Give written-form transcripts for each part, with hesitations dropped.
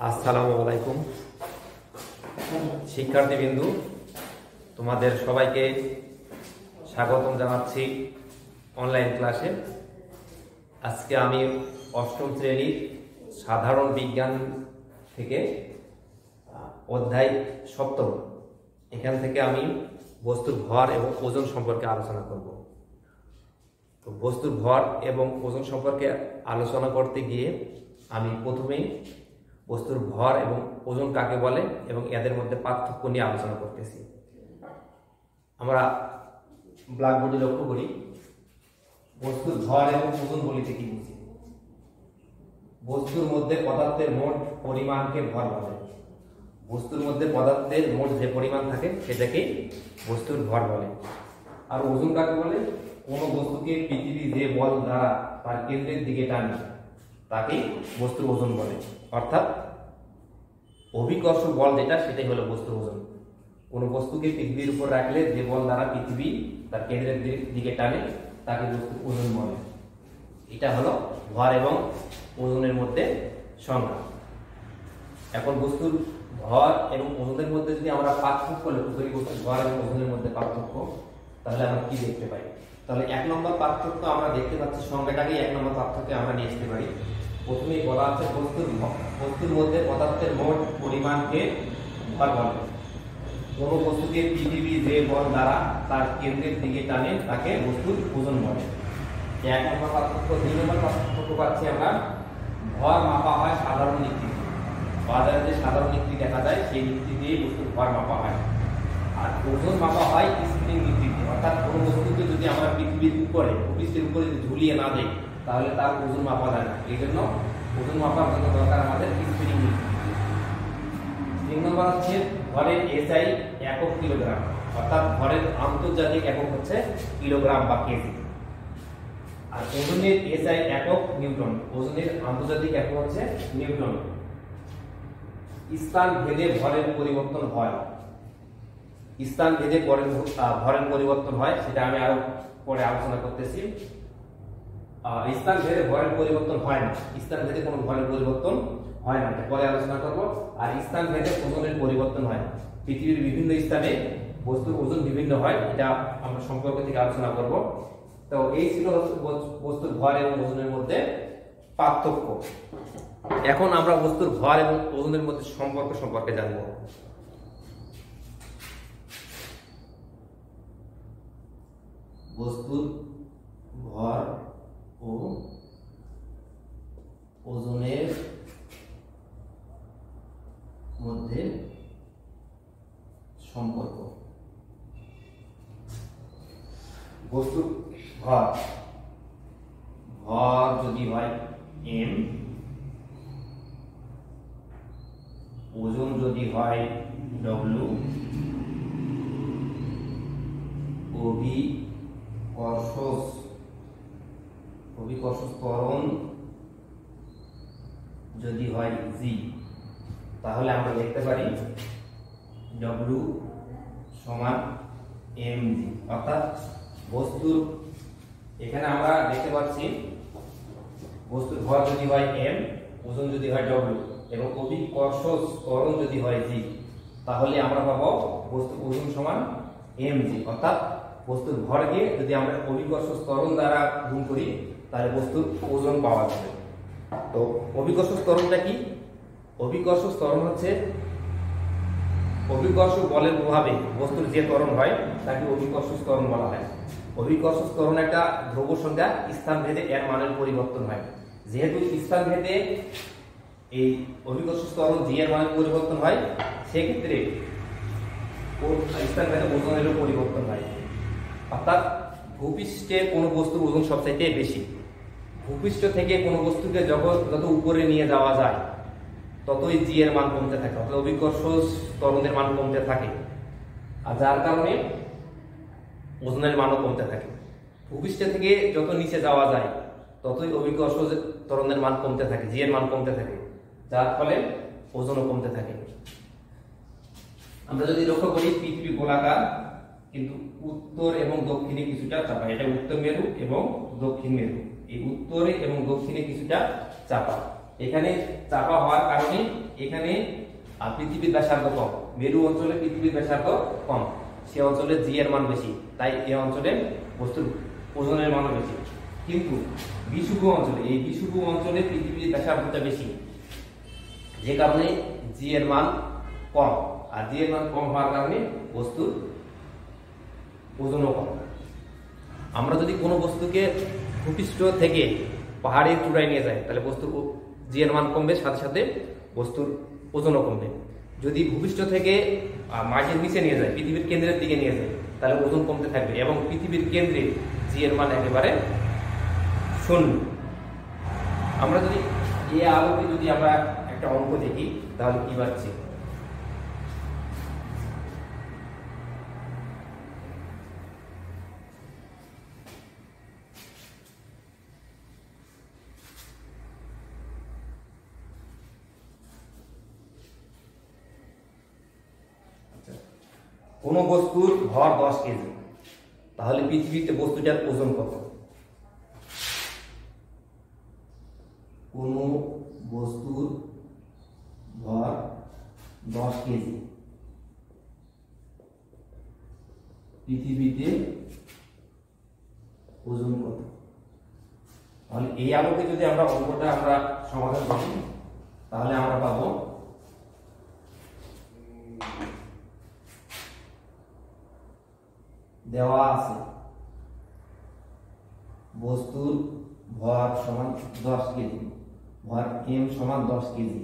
আসসালামু আলাইকুম শিক্ষার্থীবৃন্দু, তোমাদের সবাইকে স্বাগতম জানাচ্ছি অনলাইন ক্লাসে। আজকে আমি অষ্টম শ্রেণীর সাধারণ বিজ্ঞান থেকে অধ্যায় সপ্তম, এখান থেকে আমি বস্তুর ভর এবং ওজন সম্পর্কে আলোচনা করব। তো বস্তুর ভর এবং ওজন সম্পর্কে আলোচনা করতে গিয়ে আমি প্রথমেই বস্তুর ভর এবং ওজন কাকে বলে এবং এদের মধ্যে পার্থক্য নিয়ে আলোচনা করতেছি। আমরা ব্ল্যাকবোর্ডে লক্ষ্য করি, বস্তুর ভর এবং ওজন বলিতে কি বুঝি? বস্তুর মধ্যে পদার্থের মোট পরিমাণকে ভর বলে। বস্তুর মধ্যে পদার্থের মোট যে পরিমাণ থাকে সেটাকে বস্তুর ভর বলে। আর ওজন কাকে বলে? কোনো বস্তুকে পৃথিবী যে বল দ্বারা তার কেন্দ্রের দিকে টানে তাকে বস্তুর ওজন বলে। অর্থাৎ অভিকর্ষ বল যেটা, সেটাই হলো বস্তুর ওজন। কোনো বস্তুকে পৃথিবীর উপর রাখলে যে বল দ্বারা পৃথিবী তার কেন্দ্রের দিকে টানে তাকে বস্তুর ওজন বলে। এটা হলো ভর এবং ওজনের মধ্যে সংজ্ঞা। এখন বস্তুর ভর এবং ওজনের মধ্যে যদি আমরা পার্থক্য লক্ষ্য করি, বস্তুর ভর এবং ওজনের মধ্যে পার্থক্য, তাহলে আমরা কি দেখতে পাই? তাহলে এক নম্বর পার্থক্য আমরা দেখতে পাচ্ছি, সংজ্ঞাটাকেই এক নম্বর পার্থক্যে আমরা নিয়ে আসতে পারি। প্রথমেই বলা আছে বস্তুর মধ্যে পদার্থের মোট পরিমাণকে ভর বলে। কোনো বস্তুকে পৃথিবী যে বল দ্বারা তার কেন্দ্রের দিকে টানে তাকে বস্তুর ওজন বলে। এক নম্বর পার্থক্য। দুই নম্বর পার্থক্য পাচ্ছি আমরা, ভর মাপা হয় সাধারণ নীতি। বাজারে যে সাধারণ নীতি দেখা যায় সেই নীতি দিয়ে বস্তুর ভর মাপা হয়। আর ওজন মাপা হয় স্প্রিং নীতিতে। অর্থাৎ কোনো বস্তুকে যদি আমরা পৃথিবীর উপরে ভূপৃষ্ঠের উপরে যদি ঝুলিয়ে না দেই তাহলে তার ওজন মাপা যায় না। এই জন্য ওজন মাপার জন্য দরকার আমাদের স্প্রিং নীতি। তিন নম্বর হচ্ছে ভরের এসআই একক কিলোগ্রাম। অর্থাৎ ভরের আন্তর্জাতিক একক হচ্ছে কিলোগ্রাম বা কেজি। আর ওজনের এসআই একক নিউটন। ওজনের আন্তর্জাতিক একক হচ্ছে নিউটন। স্থান ভেদে ভরের পরিবর্তন হয়। স্থান ভেদে ভরের পরিবর্তন হয়, সেটা আমি আরো পরে আলোচনা করতেছি। স্থান ভেদে ভরের পরিবর্তন হয় না। স্থান ভেদে কোনো ভরের পরিবর্তন হয় না, এটা পরে আলোচনা করব। আর স্থান ভেদে ওজনের পরিবর্তন হয়। পৃথিবীর বিভিন্ন স্থানে বস্তুর ওজন বিভিন্ন হয়, এটা আমরা সম্পর্ক থেকে আলোচনা করব। তো এই ছিল বস্তুর ভর এবং ওজনের মধ্যে পার্থক্য। এখন আমরা বস্তুর ভর এবং ওজনের মধ্যে সম্পর্ক সম্পর্কে জানব। বস্তুর ভর ও ওজনের মধ্যে সম্পর্ক। বস্তুর ভর যদি হয় m, ওজন যদি হয় w, অভিকর্ষ ত্বরণ যদি হয় g, তাহলে আমরা লিখতে পারি w সমান mg। অর্থাৎ বস্তুর, এখানে আমরা দেখতে পাচ্ছি বস্তুর ভর যদি হয় m, ওজন যদি হয় w এবং অভিকর্ষ ত্বরণ যদি হয় g, তাহলে আমরা পাবো বস্তুর ওজন সমান mg। অর্থাৎ বস্তুর ভরকে যদি আমরা অভিকর্ষ ত্বরণ দ্বারা গুণ করি তাহলে বস্তুর ওজন পাওয়া যাবে। তো অভিকর্ষ ত্বরণটা কি? অভিকর্ষ ত্বরণ হচ্ছে অভিকর্ষ বলের প্রভাবে বস্তুর যে ত্বরণ হয় তাকে অভিকর্ষ ত্বরণ বলা হয়। অভিকর্ষ ত্বরণ একটা ধ্রুব সংখ্যা, স্থান ভেদে এর মানের পরিবর্তন হয়। যেহেতু স্থান ভেদে এই অভিকর্ষ ত্বরণ জি এর মানের পরিবর্তন হয়, সেক্ষেত্রে স্থান ভেদে ওজনেরও পরিবর্তন হয়। অর্থাৎ ভূপৃষ্ঠে কোনো বস্তুর ওজন সবচাইতে বেশি। ভূপৃষ্ঠ থেকে কোনো বস্তুকে যত উপরে নিয়ে যাওয়া যায় ততই জি এর মান কমতে থাকে, অর্থাৎ অভিকর্ষ ত্বরণের মান কমতে থাকে। আর যার কারণে ওজনের মানও কমতে থাকে। ভূপৃষ্ঠ থেকে যত নিচে যাওয়া যায় ততই অভিকর্ষ ত্বরণের মান কমতে থাকে, জি এর মান কমতে থাকে, যার ফলে ওজনও কমতে থাকে। আমরা যদি লক্ষ্য করি, পৃথিবী গোলাকার, কিন্তু উত্তর এবং দক্ষিণে কিছুটা চাপা। এটা উত্তর মেরু এবং দক্ষিণ মেরু। এই উত্তরে এবং দক্ষিণে কিছুটা চাপা। এখানে চাপা হওয়ার কারণে এখানে পৃথিবীর ব্যাসার্ধ কম, মেরু অঞ্চলে পৃথিবীর ব্যাসার্ধ কম, সে অঞ্চলে জি এর মান বেশি, তাই এই অঞ্চলে বস্তুর ওজনের মানও বেশি। কিন্তু বিষুবীয় অঞ্চলে, এই বিষুবীয় অঞ্চলে পৃথিবীর ব্যাসার্ধটা বেশি, যে কারণে জি এর মান কম, আর জি এর মান কম হওয়ার কারণে বস্তুর ওজনও কম। আমরা যদি কোনো বস্তুকে ভূপৃষ্ঠ থেকে পাহাড়ের চূড়ায় নিয়ে যাই তাহলে বস্তুর জি এর মান কমবে, সাথে সাথে বস্তুর ওজনও কমবে। যদি ভূপৃষ্ঠ থেকে মাটির নিচে নিয়ে যায়, পৃথিবীর কেন্দ্রের দিকে নিয়ে যায়, তাহলে ওজন কমতে থাকবে এবং পৃথিবীর কেন্দ্রে জি এর মান একেবারে শূন্য। আমরা যদি এই আলোকে যদি আমরা একটা অঙ্ক দেখি তাহলে কি পাচ্ছি? কোন বস্তুর ভর 10 কেজি, তাহলে পৃথিবীতে বস্তুটার ওজন কত? কোন বস্তুর ভর 10 কেজি, পৃথিবীতে ওজন কত? তাহলে এই আলোকে যদি আমরা অঙ্কটা আমরা সমাধান করি তাহলে আমরা পাবো দেওয়া আছে বস্তুর ভর সমান 10 কেজি, ভর m সমান 10 কেজি।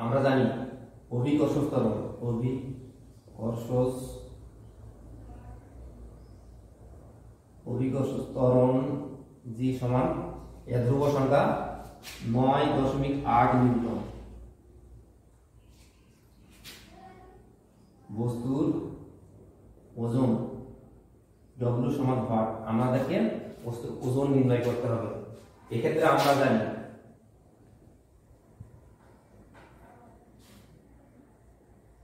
আমরা জানি অভিকর্ষ ত্বরণ, অভিকর্ষ ত্বরণ g সমান এর ধ্রুব সংখ্যা 9.8 নিউটন। বস্তুর ওজন W সমান ভর, আমাদেরকে বস্তুর ওজন নির্ণয় করতে হবে। এক্ষেত্রে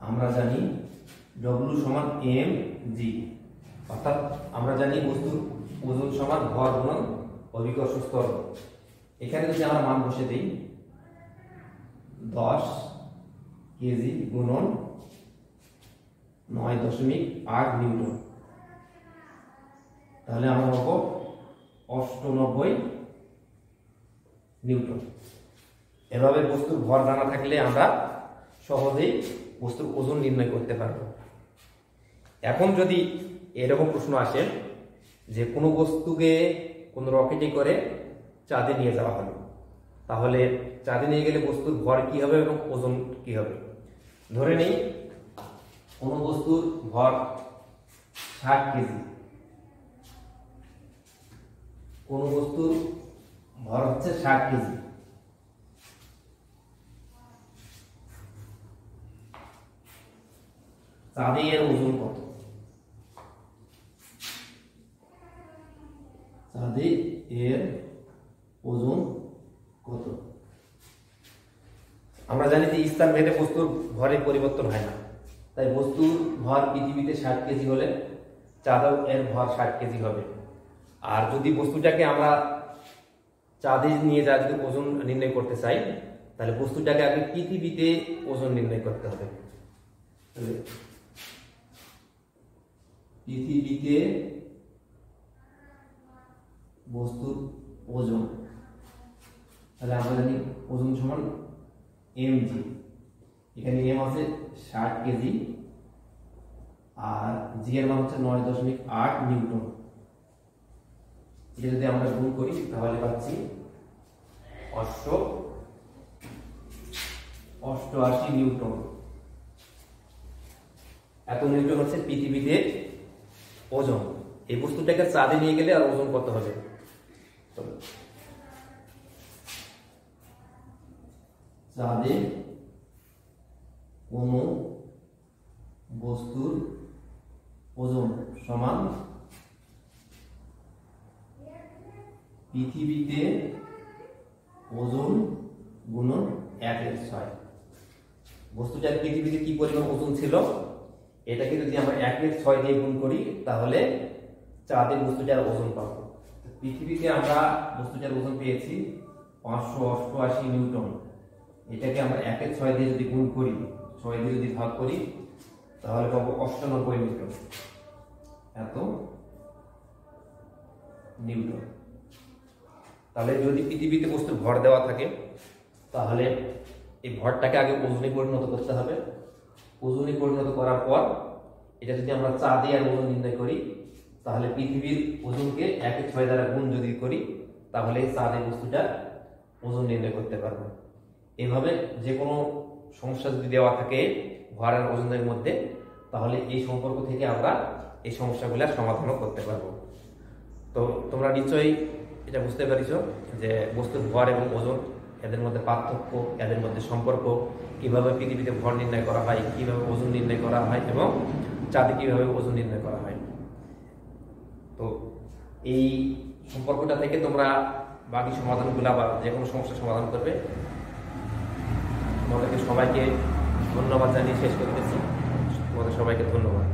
আমরা জানি W সমান mg, অর্থাৎ আমরা জানি বস্তুর ওজন সমান ভর গুণন অভিকর্ষ ত্বরণ। এখানে যদি আমরা মান বসে দিই 10 কেজি গুণন 9.8 নিউটন, তাহলে আমরা পাবো 98 নিউটন। এভাবে বস্তুর ভর জানা থাকলে আমরা সহজেই বস্তুর ওজন নির্ণয় করতে পারবো। এখন যদি এরকম প্রশ্ন আসে যে কোনো বস্তুকে কোন রকেটে করে চাঁদে নিয়ে যাওয়া হলো, তাহলে চাঁদে নিয়ে গেলে বস্তুর ভর কি হবে এবং ওজন কি হবে? ধরে নেই কোন বস্তুর ভর 60 কেজি, কোন বস্তুর ভর হচ্ছে 60 কেজি, চাঁদে এর ওজন কত? চাঁদে এর ওজন কত? আমরা জানি যে স্থান ভেদে বস্তুর ভরের পরিবর্তন হয় না, তাই বস্তুর ভর পৃথিবীতে 60 কেজি হলে চাঁদেও এর ভর 60 কেজি হবে। আর যদি বস্তুটাকে আমরা চাঁদে নিয়ে যা যদি ওজন নির্ণয় করতে চাই তাহলে বস্তুটাকে আগে পৃথিবীতে ওজন নির্ণয় করতে হবে। পৃথিবীতে বস্তুর ওজন, তাহলে আমরা জানি ওজন সমান mg, এখানে m আছে 60 কেজি আর g এর মান হচ্ছে 9.8 নিউটন। এটা যদি আমরা গুণ করি তাহলে পাচ্ছি 88 নিউটন। এত নিউটন হচ্ছে পৃথিবীতে ওজন। এই বস্তুটাকে চাঁদে নিয়ে গেলে আর ওজন কত হবে? চাঁদে কোন বস্তুর ওজন সমান পৃথিবীতে ওজন গুণন 1/6। বস্তুটার পৃথিবীতে কি পরিমাণ ওজন ছিল এটাকে যদি আমরা 1/6 দিয়ে গুণ করি তাহলে চাঁদে বস্তুটার ওজন পাবো। পৃথিবীতে আমরা বস্তুটার ওজন পেয়েছি 588 নিউটন। এটাকে আমরা 1/6 দিয়ে যদি গুণ করি, 6 দিয়ে যদি ভাগ করি, তাহলে পাবো 98 নিউটন। এত নিউটন। তাহলে যদি পৃথিবীতে বস্তুর ভর দেওয়া থাকে, তাহলে এই ভরটাকে আগে ওজনে পরিণত করতে হবে। ওজনে পরিণত করার পর এটা যদি আমরা চাঁদে আর ওজন নির্ণয় করি, তাহলে পৃথিবীর ওজনকে 1/6 দ্বারা গুণ যদি করি, তাহলে চাঁদের বস্তুটা ওজন নির্ণয় করতে পারবো। এভাবে যে কোনো সমস্যা যদি দেওয়া থাকে ভর আর ওজনের মধ্যে, তাহলে এই সম্পর্ক থেকে আমরা এই সমস্যাগুলোর সমাধানও করতে পারবো। তো তোমরা নিশ্চয়ই এটা বুঝতে পারছো যে বস্তুর ভর এবং ওজন, এদের মধ্যে পার্থক্য, এদের মধ্যে সম্পর্ক, কিভাবে পৃথিবীতে ভর নির্ণয় করা হয়, কিভাবে ওজন নির্ণয় করা হয় এবং চাঁদে কিভাবে ওজন নির্ণয় করা হয়। তো এই সম্পর্কটা থেকে তোমরা বাকি সমাধানগুলা বা যে কোনো সমস্যার সমাধান করবে। তোমাদেরকে সবাইকে ধন্যবাদ জানিয়ে শেষ করতেছি। তোমাদের সবাইকে ধন্যবাদ।